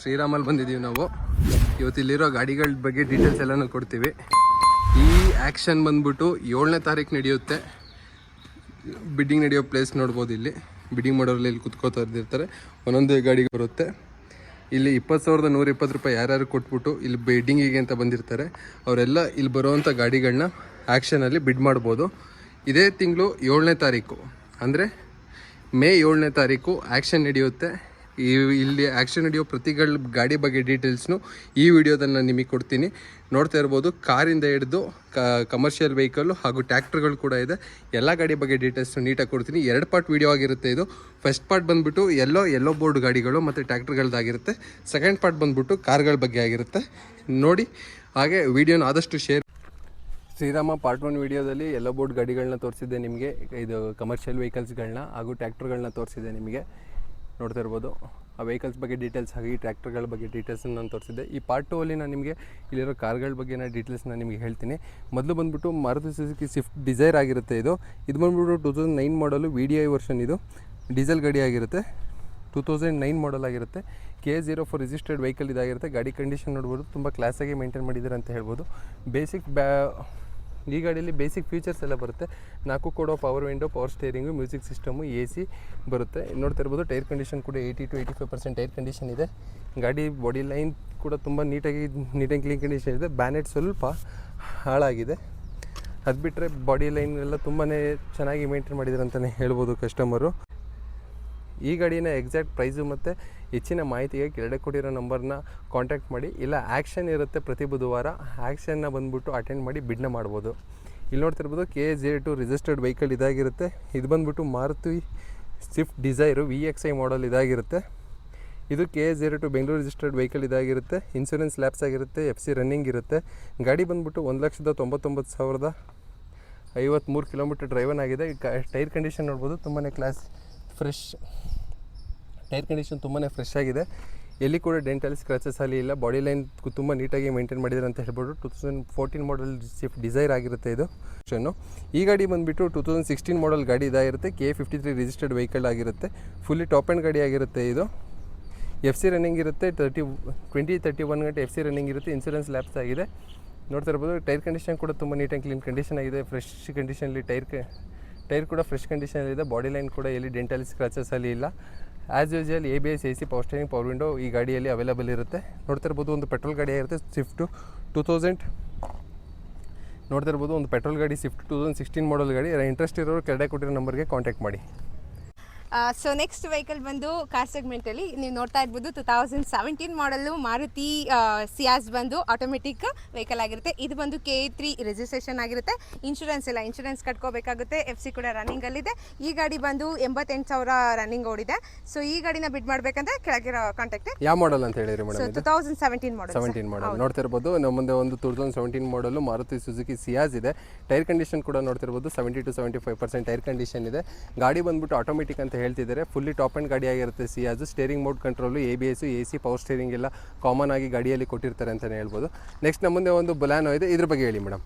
ಶ್ರೀರಾಮಲ್ಲಿ ಬಂದಿದ್ದೀವಿ ನಾವು. ಇವತ್ತು ಇಲ್ಲಿರೋ ಗಾಡಿಗಳ ಬಗ್ಗೆ ಡೀಟೇಲ್ಸ್ ಎಲ್ಲನೂ ಕೊಡ್ತೀವಿ. ಈ ಆ್ಯಕ್ಷನ್ ಬಂದ್ಬಿಟ್ಟು 7ನೇ ತಾರೀಕು ನಡೆಯುತ್ತೆ. ಬಿಡ್ಡಿಂಗ್ ನಡೆಯೋ ಪ್ಲೇಸ್ ನೋಡ್ಬೋದು. ಇಲ್ಲಿ ಬಿಡ್ಡಿಂಗ್ ಮಾಡೋರಲ್ಲಿ ಇಲ್ಲಿ ಕುತ್ಕೋತಾ ಇರ್ತಾರೆ. ಒಂದೊಂದೇ ಗಾಡಿಗೆ ಬರುತ್ತೆ. ಇಲ್ಲಿ 20,120 ರೂಪಾಯಿ ಯಾರ್ಯಾರು ಕೊಟ್ಬಿಟ್ಟು ಇಲ್ಲಿ ಬಿಡ್ಡಿಂಗಿಗೆ ಅಂತ ಬಂದಿರ್ತಾರೆ ಅವರೆಲ್ಲ ಇಲ್ಲಿ ಬರೋವಂಥ ಗಾಡಿಗಳನ್ನ ಆ್ಯಕ್ಷನಲ್ಲಿ ಬಿಡ್ ಮಾಡ್ಬೋದು. ಇದೇ ತಿಂಗಳು 7ನೇ ತಾರೀಕು ಅಂದರೆ ಮೇ 7ನೇ ತಾರೀಕು ಆ್ಯಕ್ಷನ್ ನಡೆಯುತ್ತೆ. ಇಲ್ಲಿ ಆ್ಯಕ್ಷನ್ ನಡೆಯೋ ಪ್ರತಿಗಳ ಗಾಡಿ ಬಗ್ಗೆ ಡೀಟೇಲ್ಸ್ನು ಈ ವಿಡಿಯೋದಲ್ಲಿ ನಾನು ನಿಮಗೆ ಕೊಡ್ತೀನಿ. ನೋಡ್ತಾ ಇರ್ಬೋದು, ಕಾರಿಂದ ಹಿಡಿದು ಕಮರ್ಷಿಯಲ್ ವೆಹಿಕಲ್ಲು ಹಾಗೂ ಟ್ಯಾಕ್ಟರ್ಗಳು ಕೂಡ ಇದೆ. ಎಲ್ಲ ಗಾಡಿ ಬಗ್ಗೆ ಡೀಟೇಲ್ಸ್ನು ನೀಟಾಗಿ ಕೊಡ್ತೀನಿ. 2 ಪಾರ್ಟ್ ವಿಡಿಯೋ ಆಗಿರುತ್ತೆ ಇದು. ಫಸ್ಟ್ ಪಾರ್ಟ್ ಬಂದುಬಿಟ್ಟು ಎಲ್ಲೋ ಬೋರ್ಡ್ ಗಾಡಿಗಳು ಮತ್ತು ಟ್ಯಾಕ್ಟರ್ಗಳದ್ದಾಗಿರುತ್ತೆ. ಸೆಕೆಂಡ್ ಪಾರ್ಟ್ ಬಂದುಬಿಟ್ಟು ಕಾರ್ಗಳ ಬಗ್ಗೆ ಆಗಿರುತ್ತೆ. ನೋಡಿ, ಹಾಗೆ ವಿಡಿಯೋನ ಆದಷ್ಟು ಶೇರ್. ಶ್ರೀರಾಮ ಪಾರ್ಟ್ 1 ವಿಡಿಯೋದಲ್ಲಿ ಎಲ್ಲೋ ಬೋರ್ಡ್ ಗಾಡಿಗಳನ್ನ ತೋರಿಸಿದ್ದೆ ನಿಮಗೆ. ಇದು ಕಮರ್ಷಿಯಲ್ ವೆಹಿಕಲ್ಸ್ಗಳನ್ನ ಹಾಗೂ ಟ್ಯಾಕ್ಟರ್ಗಳನ್ನ ತೋರಿಸಿದೆ ನಿಮಗೆ. ನೋಡ್ತಾ ಇರ್ಬೋದು, ಆ ವೆಹಿಕಲ್ಸ್ ಬಗ್ಗೆ ಡೀಟೇಲ್ಸ್ ಹಾಗೆ ಈ ಟ್ರ್ಯಾಕ್ಟರ್ಗಳ ಬಗ್ಗೆ ಡೀಟೇಲ್ಸನ್ನು ನಾನು ತೋರಿಸಿದ್ದೆ. ಈ ಪಾರ್ಟ್ 2 ಅಲ್ಲಿ ನಾನು ನಿಮಗೆ ಇಲ್ಲಿರೋ ಕಾರ್ಗಳ ಬಗ್ಗೆ ಡೀಟೇಲ್ಸ್ನ ನಿಮಗೆ ಹೇಳ್ತೀನಿ. ಮೊದಲು ಬಂದುಬಿಟ್ಟು ಮಾರುತಿ ಸುಜುಕಿ ಸ್ವಿಫ್ಟ್ ಡಿಸೈರ್ ಆಗಿರುತ್ತೆ. ಇದು ಬಂದುಬಿಟ್ಟು 2009 ಮಾಡಲು VDI ವರ್ಷನ್. ಇದು ಡೀಸೆಲ್ ಗಾಡಿ ಆಗಿರುತ್ತೆ. 2009 ಮಾಡಲ್ ಆಗಿರುತ್ತೆ. K04 ರಿಜಿಸ್ಟರ್ಡ್ ವೆಹಿಕಲ್ ಇದಾಗಿರುತ್ತೆ. ಗಾಡಿ ಕಂಡೀಷನ್ ನೋಡ್ಬೋದು, ತುಂಬ ಕ್ಲಾಸಾಗಿ ಮೇಂಟೈನ್ ಮಾಡಿದ್ದಾರೆ ಅಂತ ಹೇಳ್ಬೋದು. ಈ ಗಾಡಿಯಲ್ಲಿ ಬೇಸಿಕ್ ಫೀಚರ್ಸ್ ಎಲ್ಲ ಬರುತ್ತೆ. 4 ಕೊಡೋ power window, power steering, music system, AC ಬರುತ್ತೆ. ನೋಡ್ತಾ ಇರ್ಬೋದು, ಟೈರ್ ಕಂಡೀಷನ್ ಕೂಡ 80 to 85% ಟೈರ್ ಕಂಡೀಷನ್ ಇದೆ. ಗಾಡಿ ಬಾಡಿ ಲೈನ್ ಕೂಡ ತುಂಬ ನೀಟ್ ಆ್ಯಂಡ್ ಕ್ಲೀನ್ ಕಂಡೀಷನ್ ಇದೆ. ಬ್ಯಾನೆಟ್ ಸ್ವಲ್ಪ ಹಾಳಾಗಿದೆ. ಅದು ಬಿಟ್ಟರೆ ಬಾಡಿ ಲೈನ್ ಎಲ್ಲ ತುಂಬಾ ಚೆನ್ನಾಗಿ ಮೇಂಟೈನ್ ಮಾಡಿದ್ದಾರೆ ಅಂತಲೇ ಹೇಳ್ಬೋದು ಕಸ್ಟಮರು. ಈ ಗಾಡಿನ ಎಕ್ಸಾಕ್ಟ್ ಪ್ರೈಸು ಮತ್ತು ಹೆಚ್ಚಿನ ಮಾಹಿತಿಗೆ ಕೆಳಗಡೆ ಕೊಟ್ಟಿರೋ ನಂಬರ್ನ ಕಾಂಟ್ಯಾಕ್ಟ್ ಮಾಡಿ. ಇಲ್ಲ ಆ್ಯಕ್ಷನ್ ಇರುತ್ತೆ ಪ್ರತಿ ಬುಧವಾರ. ಆ್ಯಕ್ಷನ್ನ ಬಂದುಬಿಟ್ಟು ಅಟೆಂಡ್ ಮಾಡಿ ಬಿಡ್ನ ಮಾಡ್ಬೋದು. ಇಲ್ಲಿ ನೋಡ್ತಿರ್ಬೋದು, K02 ರಿಜಿಸ್ಟರ್ಡ್ ವೆಹಿಕಲ್ ಇದಾಗಿರುತ್ತೆ. ಇದು ಬಂದುಬಿಟ್ಟು ಮಾರುತಿ ಸ್ವಿಫ್ಟ್ ಡಿಸೈರು VXI ಮಾಡಲ್ ಇದಾಗಿರುತ್ತೆ. ಇದು K02 ಬೆಂಗಳೂರು ರಿಜಿಸ್ಟರ್ಡ್ ವೆಹಿಕಲ್ ಇದಾಗಿರುತ್ತೆ. ಇನ್ಸೂರೆನ್ಸ್ ಲ್ಯಾಪ್ಸ್ ಆಗಿರುತ್ತೆ. FC ರನ್ನಿಂಗ್ ಇರುತ್ತೆ. ಗಾಡಿ ಬಂದುಬಿಟ್ಟು 1,99,053 ಕಿಲೋಮೀಟರ್ ಡ್ರೈವನ್ ಆಗಿದೆ. ಟೈರ್ ಕಂಡೀಷನ್ ನೋಡ್ಬೋದು, ತುಂಬಾ ಫ್ರೆಶ್ ಟೈರ್ ಕಂಡೀಷನ್ ತುಂಬಾ ಫ್ರೆಶ್ ಆಗಿದೆ. ಎಲ್ಲಿ ಕೂಡ ಡೆಂಟಲ್ ಸ್ಕ್ರಾಚಸ್ ಅಲ್ಲಿ ಇಲ್ಲ. ಬಾಡಿ ಲೈನ್ ತುಂಬ ನೀಟಾಗಿ ಮೇಂಟೈನ್ ಮಾಡಿದ್ದಾರೆ ಅಂತ ಹೇಳ್ಬೋದು. 2014 ಮಾಡಲ್ ಸ್ವಿಫ್ಟ್ ಡಿಸೈರ್ ಆಗಿರುತ್ತೆ ಇದು. ಈ ಗಾಡಿ ಬಂದುಬಿಟ್ಟು 2016 ಮಾಡಲ್ ಗಾಡಿ ಇದಾಗಿರುತ್ತೆ. K53 ರಿಜಿಸ್ಟರ್ಡ್ ವೆಹಿಕಲ್ ಆಗಿರುತ್ತೆ. ಫುಲ್ಲಿ ಟಾಪ್ ಆ್ಯಂಡ್ ಗಾಡಿ ಆಗಿರುತ್ತೆ ಇದು. FC ರನ್ನಿಂಗ್ ಇರುತ್ತೆ. 31 ಗಂಟೆ FC ರನ್ನಿಂಗ್ ಇರುತ್ತೆ. ಇನ್ಸೂರೆನ್ಸ್ ಲ್ಯಾಪ್ಸ್ ಆಗಿದೆ. ನೋಡ್ತಾ ಇರ್ಬೋದು, ಟೈರ್ ಕಂಡೀಷನ್ ಕೂಡ ತುಂಬ ನೀಟ್ ಆ್ಯಂಡ್ ಕ್ಲೀನ್ ಕಂಡೀಷನ್ ಆಗಿದೆ. ಫ್ರೆಶ್ ಕಂಡೀಷನಲ್ಲಿ ಟೈರ್ ಕೂಡ ಫ್ರೆಶ್ ಕಂಡೀಷನಲ್ಲಿದೆ. ಬಾಡಿ ಲೈನ್ ಕೂಡ ಎಲ್ಲಿ ಡೆಂಟಲ್ ಸ್ಕ್ರಾಚಸ್ ಅಲ್ಲಿ ಇಲ್ಲ. As usual ABS, AC, power steering, power window ಈ ಗಾಡಿಯಲ್ಲಿ ಅವೈಲೇಬಲ್ ಇರುತ್ತೆ. ನೋಡ್ತಾ ಇರ್ಬೋದು, ಒಂದು ಪೆಟ್ರೋಲ್ ಗಾಡಿ ಆಗಿರುತ್ತೆ ಸ್ವಿಫ್ಟು 2000. ನೋಡ್ತಾ ಇರ್ಬೋದು, ಒಂದು ಪೆಟ್ರೋಲ್ ಗಾಡಿ ಸ್ವಿಫ್ಟ್ 2016 ಮಾಡಲ್ ಗಾಡಿ. ಇಂಟ್ರೆಸ್ಟ್ ಇರೋರು ಕೆಳಗಡೆ ಕೊಟ್ಟಿರೋ ನಂಬರ್ಗೆ ಕಾಂಟ್ಯಾಕ್ಟ್ ಮಾಡಿ. ಸೊ ನೆಕ್ಸ್ಟ್ ವೆಹಿಕಲ್ ಬಂದು ಕಾರ್ ಸೆಗ್ಮೆಂಟಲ್ಲಿ ನೀವು ನೋಡ್ತಾ ಇರ್ಬೋದು, 2017 ಮಾಡಲು ಮಾರುತಿ ಸಿಯಾಸ್ ಬಂದು ಆಟೋಮೆಟಿಕ್ ವೆಹಿಕಲ್ ಆಗಿರುತ್ತೆ. ಇದು ಬಂದು K3 ರಿಜಿಸ್ಟ್ರೇಷನ್ ಆಗಿರುತ್ತೆ. ಇನ್ಶೂರೆನ್ಸ್ ಕಟ್ಕೋಬೇಕಾಗುತ್ತೆ. FC ಕೂಡ ರನ್ನಿಂಗಲ್ಲಿದೆ. ಈ ಗಾಡಿ ಬಂದು 88,000 ರನ್ನಿಂಗ್ ಓಡಿದೆ. ಸೊ ಈ ಗಾಡಿನ ಬಿಡ್ ಮಾಡಬೇಕಂದ್ರೆ ಕೆಳಗಿರೋ ಕಾಂಟ್ಯಾಕ್ಟ್. ಯಾವ ಮಾಡಲ್ ಅಂತ ಹೇಳಿರಿ ಮೇಡಮ್? 2017 ಮಾಡಲ್. ನೋಡ್ತಾ ಇರ್ಬೋದು, ನಮ್ಮ ಮುಂದೆ ಒಂದು 2017 ಮಾಡಲು ಮಾರುತಿ ಸುಜುಕಿ ಸಿಯಾಸ್ ಇದೆ. ಟೈರ್ ಕಂಡೀಷನ್ ಕೂಡ ನೋಡ್ತಿರ್ಬೋದು, 70 to 75% ಟೈರ್ ಕಂಡೀಷನ್ ಇದೆ. ಗಾಡಿ ಬಂದ್ಬಿಟ್ಟು ಆಟೋಮೆಟಿಕ್ ಅಂತ ಹೇಳ್ತಿದ್ದಾರೆ. ಫುಲ್ಲಿ ಟಾಪ್ ಆ್ಯಂಡ್ ಗಾಡಿ ಆಗಿರುತ್ತೆ ಸಿಯಾಜ್. Steering mode control, ABS, AC, power steering ಎಲ್ಲ ಕಾಮನ್ ಆಗಿ ಗಾಡಿಯಲ್ಲಿ ಕೊಟ್ಟಿರ್ತಾರೆ ಅಂತಲೇ ಹೇಳ್ಬೋದು. ನೆಕ್ಸ್ಟ್ ನಮ್ಮ ಮುಂದೆ ಒಂದು ಬೊಲೆನೋ ಇದೆ. ಇದ್ರ ಬಗ್ಗೆ ಹೇಳಿ ಮೇಡಮ್.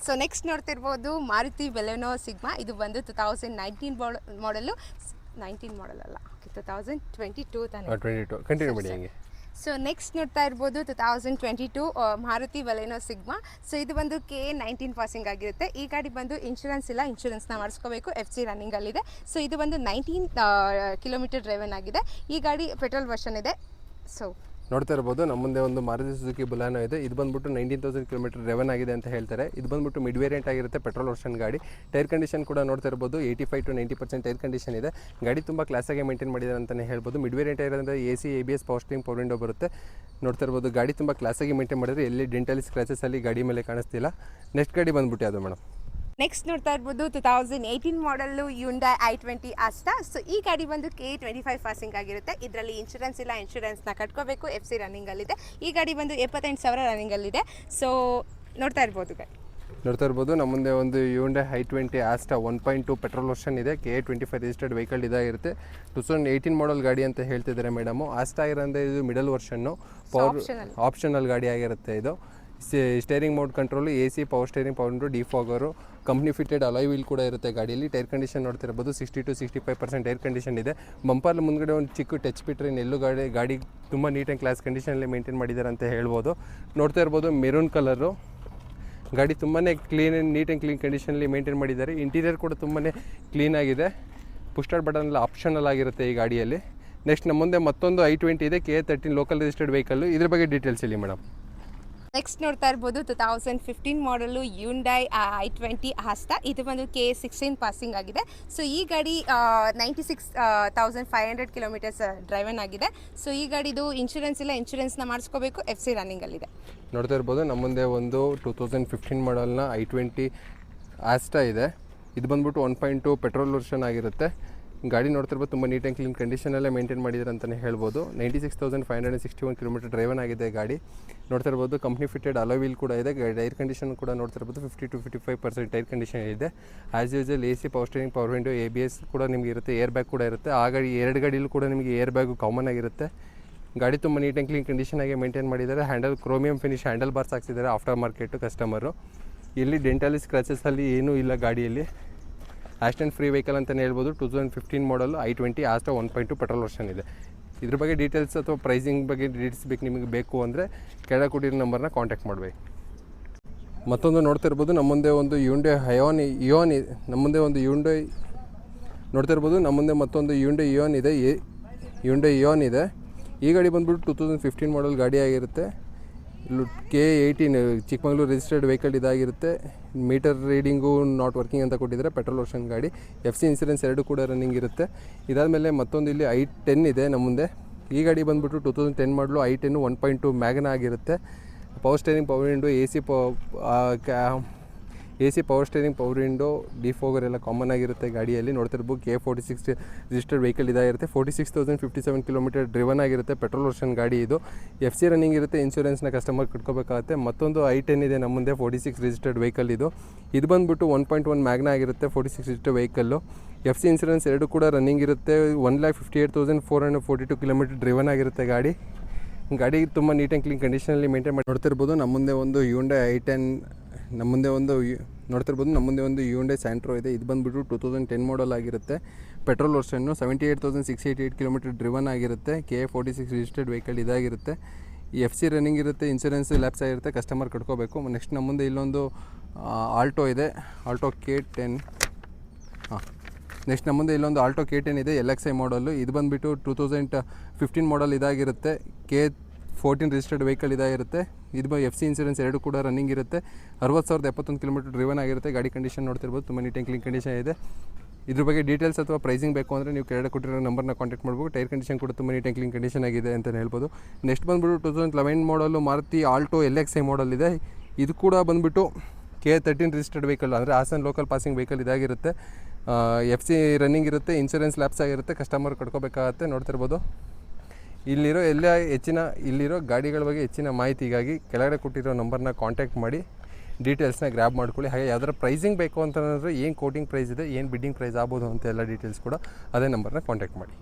ಸೊ ನೆಕ್ಸ್ಟ್ ನೋಡ್ತಿರ್ಬೋದು, ಮಾರುತಿ ಬೊಲೆನೋ ಸಿಗ್ಮಾ. ಇದು ಬಂದು 2019 ಮಾಡಲು. 19 ಮಾಡಲ್ ಅಲ್ಲ, 2022 ತಾನೆ. 22 ಕಂಟಿನ್ಯೂ ಮಾಡಿ ಹಂಗೆ. ಸೊ ನೆಕ್ಸ್ಟ್ ನೋಡ್ತಾ ಇರ್ಬೋದು, 2022 ಮಾರುತಿ ಬೊಲೆನೋ ಸಿಗ್ಮಾ. ಸೊ ಇದು ಬಂದು K19 ಪಾಸಿಂಗ್ ಆಗಿರುತ್ತೆ. ಈ ಗಾಡಿ ಬಂದು ಇನ್ಶೂರೆನ್ಸ್ ಇಲ್ಲ, ಇನ್ಶೂರೆನ್ಸ್ನ ಮಾಡಿಸ್ಕೋಬೇಕು. FC ರನ್ನಿಂಗಲ್ಲಿದೆ. ಸೊ ಇದು ಬಂದು 19 ಕಿಲೋಮೀಟರ್ ಡ್ರೈವನ್ ಆಗಿದೆ. ಈ ಗಾಡಿ ಪೆಟ್ರೋಲ್ ವರ್ಷನ್ ಇದೆ. ಸೊ ನೋಡ್ತಾ ಇರ್ಬೋದು, ನಮ್ಮ ಮುಂದೆ ಒಂದು ಮಾರುತಿ ಸುಜುಕಿ ಬೊಲೆನೋ ಇದೆ. ಇದು ಬಂದ್ಬಿಟ್ಟು 19,000 ಕಿಲೋಮೀಟರ್ ಡ್ರೈವನ್ ಆಗಿದೆ ಅಂತ ಹೇಳ್ತಾರೆ. ಇದು ಬಂದ್ಬಿಟ್ಟು ಮಿಡ್ ವೇರಿಯಂಟ್ ಆಗಿರುತ್ತೆ, ಪೆಟ್ರೋಲ್ ವರ್ಷನ್ ಗಾಡಿ. ಟೈರ್ ಕಂಡೀಷನ್ ಕೂಡ ನೋಡ್ತಾ ಇರ್ಬೋದು, 85 to 90% ಟೈರ್ ಕಂಡೀಷನ್ ಇದೆ. ಗಾಡಿ ತುಂಬ ಕ್ಲಾಸಾಗಿ ಮೇಂಟೈನ್ ಮಾಡಿದ್ದಾರೆ ಅಂತಲೇ ಹೇಳ್ಬೋದು. ಮಿಡ್ ವೇರಿಯಂಟ್ ಆಗಿರೋದ್ರಿಂದ AC, ABS, power steering, power window ಬರುತ್ತೆ. ನೋಡ್ತಾ ಇರ್ಬೋದು, ಗಾಡಿ ತುಂಬ ಕ್ಲಾಸಾಗಿ ಮೇಂಟೈನ್ ಮಾಡಿದ್ರೆ ಎಲ್ಲಿ ಡೆಂಟಲ್ ಸ್ಕ್ರಾಚಸ್ ಅಲ್ಲಿ ಗಾಡಿ ಮೇಲೆ ಕಾಣಿಸ್ತಿಲ್ಲ. ನೆಕ್ಸ್ಟ್ ಗಾಡಿ ಬಂದ್ಬಿಟ್ಟು ಯಾವುದು ಮೇಡಮ್? ನೆಕ್ಸ್ಟ್ ನೋಡ್ತಾ ಇರ್ಬೋದು, 2018 ಮಾಡಲು Hyundai i20 Asta. ಸೊ ಈ ಗಾಡಿ ಬಂದು K25 ಪಾಸಿಂಗ್ ಆಗಿರುತ್ತೆ. ಇದರಲ್ಲಿ ಇನ್ಶೂರೆನ್ಸ್ ಇಲ್ಲ, ಇನ್ಶೂರೆನ್ಸ್ನ ಕಟ್ಕೋಬೇಕು. FC ರನ್ನಿಂಗಲ್ಲಿದೆ. ಈ ಗಾಡಿ ಬಂದು 78,000 ರನ್ನಿಂಗಲ್ಲಿದೆ. ಸೊ ನೋಡ್ತಾ ಇರ್ಬೋದು ಗಾಡಿ. ನೋಡ್ತಾ ಇರ್ಬೋದು, ನಮ್ಮ ಮುಂದೆ ಒಂದು Hyundai i20 Asta 1.2 petrol version ಇದೆ. K25 ರಿಜಿಸ್ಟರ್ಡ್ ವೆಹಿಕಲ್ ಇದಾಗಿರುತ್ತೆ. 2018 ಮಾಡಲ್ ಗಾಡಿ ಅಂತ ಹೇಳ್ತಿದ್ದಾರೆ ಮೇಡಮು. ಆಸ್ಟಾ ಇರೋಂದ್ರೆ ಇದು ಮಿಡಲ್ ವರ್ಷನ್ನು, ಪವರ್ ಆಪ್ಷನಲ್ ಗಾಡಿ ಆಗಿರುತ್ತೆ ಇದು. Steering mode control, AC, power steering, power window, defogger, company fitted alloy wheel ಕೂಡ ಇರುತ್ತೆ ಗಾಡಿಯಲ್ಲಿ. ಟೈರ್ ಕಂಡೀಷನ್ ನೋಡ್ತಿರ್ಬೋದು 60 to 65% ಟೈರ್ ಕಂಡೀಷನ್ ಇದೆ. ಬಂಪರ್ ಮುಂದ್ಗಡೆ ಒಂದು ಚಿಕ್ಕ ಟಚ್ ಬಿಟ್ಟರೆ ಇನ್ನೆಲ್ಲೂ ಗಾಡಿ ತುಂಬ ನೀಟ್ ಆ್ಯಂಡ್ ಕ್ಲಾಸ್ ಕಂಡೀಷನಲ್ಲಿ ಮೇಂಟೈನ್ ಮಾಡಿದ್ದಾರೆ ಅಂತ ಹೇಳ್ಬೋದು. ನೋಡ್ತಾ ಇರ್ಬೋದು ಮೆರೂನ್ ಕಲರು ಗಾಡಿ ತುಂಬಾ ನೀಟ್ ಆ್ಯಂಡ್ ಕ್ಲೀನ್ ಕಂಡೀಷನಲ್ಲಿ ಮೇಂಟೈನ್ ಮಾಡಿದ್ದಾರೆ. ಇಂಟೀರಿಯರ್ ಕೂಡ ತುಂಬಾ ಕ್ಲೀನಾಗಿದೆ. ಪುಷ್ ಸ್ಟಾರ್ಟ್ ಬಟನ್ ಎಲ್ಲ ಆಪ್ಷನಲ್ ಆಗಿರುತ್ತೆ ಈ ಗಾಡಿಯಲ್ಲಿ. ನೆಕ್ಸ್ಟ್ ನಮ್ಮ ಮುಂದೆ ಮತ್ತೊಂದು i20 ಇದೆ, KA13 ಲೋಕಲ್ ರಿಜಿಸ್ಟರ್ಡ್ ವೆಹಿಕಲ್ಲು. ಇದ್ರ ಬಗ್ಗೆ ಡೀಟೇಲ್ಸ್ ಹೇಳಿ ಮೇಡಮ್. ನೆಕ್ಸ್ಟ್ ನೋಡ್ತಾ ಇರ್ಬೋದು 2015 ಮಾಡಲು Hyundai i20 ಆಸ್ತಾ. ಇದು ಬಂದು KA16 ಪಾಸಿಂಗ್ ಆಗಿದೆ. ಸೊ ಈ ಗಾಡಿ 96,500 ಕಿಲೋಮೀಟರ್ಸ್ ಡ್ರೈವನ್ ಆಗಿದೆ. ಸೊ ಈ ಗಾಡಿದು ಇನ್ಶೂರೆನ್ಸ್ ಇಲ್ಲ, ಇನ್ಶೂರೆನ್ಸ್ನ ಮಾಡಿಸ್ಕೋಬೇಕು. FC ರನ್ನಿಂಗಲ್ಲಿದೆ. ನೋಡ್ತಾ ಇರ್ಬೋದು ನಮ್ಮ ಮುಂದೆ ಒಂದು 2015 ಮಾಡಲ್ನ i20 ಆಸ್ಟಾ ಇದೆ. ಇದು ಬಂದ್ಬಿಟ್ಟು 1.2 ಪೆಟ್ರೋಲ್ ವರ್ಷನ್ ಆಗಿರುತ್ತೆ. ಗಾಡಿ ನೋಡ್ತಿರ್ಬೋದು ತುಂಬ ನೀಟ್ ಆ್ಯಂಡ್ ಕ್ಲೀನ್ ಕಂಡೀಷನಲ್ಲೇ ಮೇಂಟೈನ್ ಮಾಡಿದ್ದಾರೆ ಅಂತಲೇ ಹೇಳ್ಬೋದು. 96,561 ಕಿಲೋಮೀಟರ್ ಡ್ರೈವನ್ ಆಗಿದೆ ಗಾಡಿ. ನೋಡ್ತಿರ್ಬೋದು ಕಂಪ್ನಿ ಫಿಟೆಡ್ ಅಲಾಯ್ ವೀಲ್ ಕೂಡ ಇದೆ. ಟೈರ್ ಕಂಡೀಷನ್ ಕೂಡ ನೋಡ್ತಿರ್ಬೋದು 50 to 55% ಟೈರ್ ಕಂಡೀಷನ್ ಇದೆ. As usual AC, power steering, power window, ABS ಕೂಡ ನಿಮಗೆ ಇರುತ್ತೆ. ಏರ್ ಬ್ಯಾಗ್ ಕೂಡ ಇರುತ್ತೆ. ಆ ಗಾಡಿ ಎರಡು ಗಾಡಿಯಲ್ಲೂ ಕೂಡ ನಿಮಗೆ ಏರ್ ಬ್ಯಾಗು ಕಾಮನ್ ಆಗಿರುತ್ತೆ. ಗಾಡಿ ತುಂಬ ನೀಟ್ ಆ್ಯಂಡ್ ಕ್ಲೀನ್ ಕಂಡೀಷನಾಗಿ ಮೇಂಟೈನ್ ಮಾಡಿದ್ದಾರೆ. ಕ್ರೋಮಿಯಂ ಫಿನಿಶ್ ಹ್ಯಾಂಡಲ್ ಬಾರ್ಸ್ ಹಾಕ್ಸಿದ್ದಾರೆ ಆಫ್ಟರ್ ಮಾರ್ಕೆಟು ಕಸ್ಟಮರು. ಇಲ್ಲಿ ಡೆಂಟಲಿ ಸ್ಕ್ರಾಚಸಲ್ಲಿ ಏನೂ ಇಲ್ಲ ಗಾಡಿಯಲ್ಲಿ. ಆಕ್ಸಿಡೆಂಟ್ ಫ್ರೀ ವೆಹಿಕಲ್ ಅಂತಲೇ ಹೇಳ್ಬೋದು. 2015 ಮಾಡಲು i20 ಆಸ್ಟಾ 1.2 ಪೆಟ್ರೋಲ್ ವರ್ಷನ್ ಇದೆ. ಇದ್ರ ಬಗ್ಗೆ ಡೀಟೇಲ್ಸ್ ಅಥವಾ ಪ್ರೈಸಿಂಗ್ ಬಗ್ಗೆ ಡೀಟೇಲ್ಸ್ ನಿಮಗೆ ಬೇಕು ಅಂದರೆ ಕೆಳಗೆ ಕೊಟ್ಟಿರೋ ನಂಬರ್ನ ಕಾಂಟ್ಯಾಕ್ಟ್ ಮಾಡಬೇಕು. ಮತ್ತೊಂದು ನೋಡ್ತಿರ್ಬೋದು ನಮ್ಮ ಮುಂದೆ ಒಂದು Hyundai ಇಯೋನ್ ನಮ್ಮ ಮುಂದೆ ಒಂದು ನೋಡ್ತಿರ್ಬೋದು ನಮ್ಮ ಮುಂದೆ ಮತ್ತೊಂದು Hyundai ಇಯೋನ್ ಇದೆ. ಈ ಗಾಡಿ ಬಂದ್ಬಿಟ್ಟು 2015 ಮಾಡಲ್ ಗಾಡಿ ಆಗಿರುತ್ತೆ. ಇಲ್ಲೂ KA18 ಚಿಕ್ಕಮಗಳೂರು ರಿಜಿಸ್ಟರ್ಡ್ ವೆಹಿಕಲ್ ಇದಾಗಿರುತ್ತೆ. ಮೀಟರ್ ರೀಡಿಂಗು ನಾಟ್ ವರ್ಕಿಂಗ್ ಅಂತ ಕೊಟ್ಟಿದ್ದಾರೆ. ಪೆಟ್ರೋಲ್ ವರ್ಷನ್ ಗಾಡಿ. FC ಇನ್ಸೂರೆನ್ಸ್ ಎರಡು ಕೂಡ ರನ್ನಿಂಗ್ ಇರುತ್ತೆ. ಇದಾದಮೇಲೆ ಮತ್ತೊಂದು ಇಲ್ಲಿ i10 ಇದೆ ನಮ್ಮ ಮುಂದೆ. ಈ ಗಾಡಿ ಬಂದ್ಬಿಟ್ಟು 2010 ಮಾಡಲು i10 1.2 ಮ್ಯಾಗ್ನ ಆಗಿರುತ್ತೆ. Power steering, power window, AC, power steering, power window, defogger ಎಲ್ಲ ಕಾಮನ್ ಆಗಿರುತ್ತೆ ಗಾಡಿಯಲ್ಲಿ. ನೋಡ್ತಿರ್ಬೋದು KA46 ರಿಜಿಸ್ಟರ್ಡ್ ವೆಹಿಕಲ್ ಇದಾಗಿರುತ್ತೆ. 46,057 ಕಿಲೋಮೀಟರ್ ಡ್ರಿವನ್ ಆಗಿರುತ್ತೆ. ಪೆಟ್ರೋಲ್ ವರ್ಷನ್ ಗಾಡಿ ಇದು. FC ರನ್ನಿಂಗ್ ಇರುತ್ತೆ. ಇನ್ಶೂರೆನ್ಸ್ನ ಕಸ್ಟಮರ್ ಕಟ್ಕೋಬೇಕಾಗುತ್ತೆ. ಮತ್ತೊಂದು i10 ಇದೆ ನಮ್ಮ ಮುಂದೆ 46 ರಿಜಿಸ್ಟರ್ಡ್ ವೆಹಿಕಲ್ ಇದು. ಇದು ಬಂದ್ಬಿಟ್ಟು 1.1 ಮ್ಯಾಗ್ನ ಆಗಿರುತ್ತೆ. 46 ರಿಜಿಸ್ಟರ್ಡ್ ವೆಹಿಕಲ್ಲು. FC ಇನ್ಶೂರೆನ್ಸ್ ಎರಡು ಕೂಡ ರನ್ನಿಂಗ್ ಇರುತ್ತೆ. 1,58,442 ಕಿಲೋಮೀಟರ್ ಡ್ರಿವನ್ ಆಗಿರುತ್ತೆ ಗಾಡಿ ತುಂಬ ನೀಟ್ ಆ್ಯಂಡ್ ಕ್ಲೀನ್ ಕಂಡೀಷನಲ್ಲಿ ಮೇಂಟೈನ್ ಮಾಡಿ. ನೋಡ್ತಿರ್ಬೋದು ನಮ್ಮ ಮುಂದೆ ಒಂದು Hyundai i10 ನಮ್ಮ ಮುಂದೆ ಒಂದು Hyundai Santro ಇದೆ. ಇದು ಬಂದುಬಿಟ್ಟು 2010 ಮಾಡಲ್ ಆಗಿರುತ್ತೆ. ಪೆಟ್ರೋಲ್ ವರ್ಷನ್ನು 78,688 ಕಿಲೋಮೀಟರ್ ಡ್ರಿವನ್ ಆಗಿರುತ್ತೆ. KA46 ರಿಜಿಸ್ಟರ್ಡ್ ವೆಹಿಕಲ್ ಇದಾಗಿರುತ್ತೆ. FC ರನ್ನಿಂಗ್ ಇರುತ್ತೆ. ಇನ್ಶೂರೆನ್ಸ್ ಲ್ಯಾಪ್ಸ್ ಆಗಿರುತ್ತೆ. ಕಸ್ಟಮರ್ ಕಟ್ಕೋಬೇಕು. ನೆಕ್ಸ್ಟ್ ನಮ್ಮ ಮುಂದೆ ಇಲ್ಲೊಂದು ಆಲ್ಟೋ ಇದೆ. ಆಲ್ಟೋ K10 ನೆಕ್ಸ್ಟ್ ನಮ್ಮ ಮುಂದೆ ಇಲ್ಲೊಂದು ಆಲ್ಟೋ K10 ಇದೆ. LXi ಮಾಡಲು. ಇದು ಬಂದುಬಿಟ್ಟು 2015 ಮಾಡಲ್ ಇದಾಗಿರುತ್ತೆ. KA14 ರಿಜಿಸ್ಟರ್ಡ್ ವೆಹಿಕಲ್ ಇದಾಗಿರುತ್ತೆ. ಇದು FC ಇನ್ಶೂರೆನ್ಸ್ ಎರಡು ಕೂಡ ರನ್ನಿಂಗ್ ಇರುತ್ತೆ. 60,071 ಕಿಲೋಮೀಟರ್ ಡ್ರಿವನ್ ಆಗಿರುತ್ತೆ. ಗಾಡಿ ಕಂಡೀಷನ್ ನೋಡ್ತಿರ್ಬೋದು ತುಂಬ ನೀಟ್ ಆ್ಯಂಡ್ ಕ್ಲೀನ್ ಕಂಡೀಷನ್ ಇದೆ. ಇದ್ರ ಬಗ್ಗೆ ಡೀಟೇಲ್ಸ್ ಅಥವಾ ಪ್ರೈಸಿಂಗ್ ಬೇಕು ಅಂದರೆ ನೀವು ಕೆಳಗಡೆ ಕೊಟ್ಟಿರೋ ನಂಬರ್ನ ಕಾಂಟ್ಯಾಕ್ಟ್ ಮಾಡ್ಬೋದು. ಟೈರ್ ಕಂಡೀಷನ್ ಕೂಡ ತುಂಬ ನೀಟ್ ಆ್ಯಂಡ್ ಕ್ಲೀನ್ ಕಂಡೀಷನ್ ಆಗಿದೆ ಅಂತ ಹೇಳ್ಬೋದು. ನೆಕ್ಸ್ಟ್ ಬಂದುಬಿಟ್ಟು 2011 ಮಾಡಲು ಮಾರುತಿ ಆಲ್ಟೋ LXi ಮಾಡಲ್ ಇದೆ. ಇದು ಕೂಡ ಬಂದುಬಿಟ್ಟು KA13 ರಿಜಿಸ್ಟರ್ಡ್ ವೆಹಿಕಲ್ ಅಂದರೆ ಹಾಸನ್ ಲೋಕಲ್ ಪಾಸಿಂಗ್ ವೆಹಿಕಲ್ ಇದಾಗಿರುತ್ತೆ. FC ರನ್ನಿಂಗ್ ಇರುತ್ತೆ. ಇನ್ಶೂರೆನ್ಸ್ ಲ್ಯಾಪ್ಸ್ ಆಗಿರುತ್ತೆ. ಕಸ್ಟಮರ್ ಕಟ್ಕೋಬೇಕಾಗತ್ತೆ. ನೋಡ್ತಿರ್ಬೋದು ಇಲ್ಲಿರೋ ಗಾಡಿಗಳ ಬಗ್ಗೆ ಹೆಚ್ಚಿನ ಮಾಹಿತಿಗಾಗಿ ಕೆಳಗಡೆ ಕೊಟ್ಟಿರೋ ನಂಬರ್ನ ಕಾಂಟ್ಯಾಕ್ಟ್ ಮಾಡಿ ಡೀಟೇಲ್ಸ್ನ ಗ್ರ್ಯಾಬ್ ಮಾಡ್ಕೊಳ್ಳಿ. ಹಾಗೆ ಯಾವ್ದಾರ ಪ್ರೈಸಿಂಗ್ ಬೇಕು ಅಂತಂದರೆ ಏನು ಕೋಟಿಂಗ್ ಪ್ರೈಸ್ ಇದೆ, ಏನು ಬಿಡ್ಡಿಂಗ್ ಪ್ರೈಸ್ ಆಗ್ಬೋದು ಅಂತ ಎಲ್ಲ ಡೀಟೇಲ್ಸ್ ಕೂಡ ಅದೇ ನಂಬರ್ನ ಕಾಂಟ್ಯಾಕ್ಟ್ ಮಾಡಿ.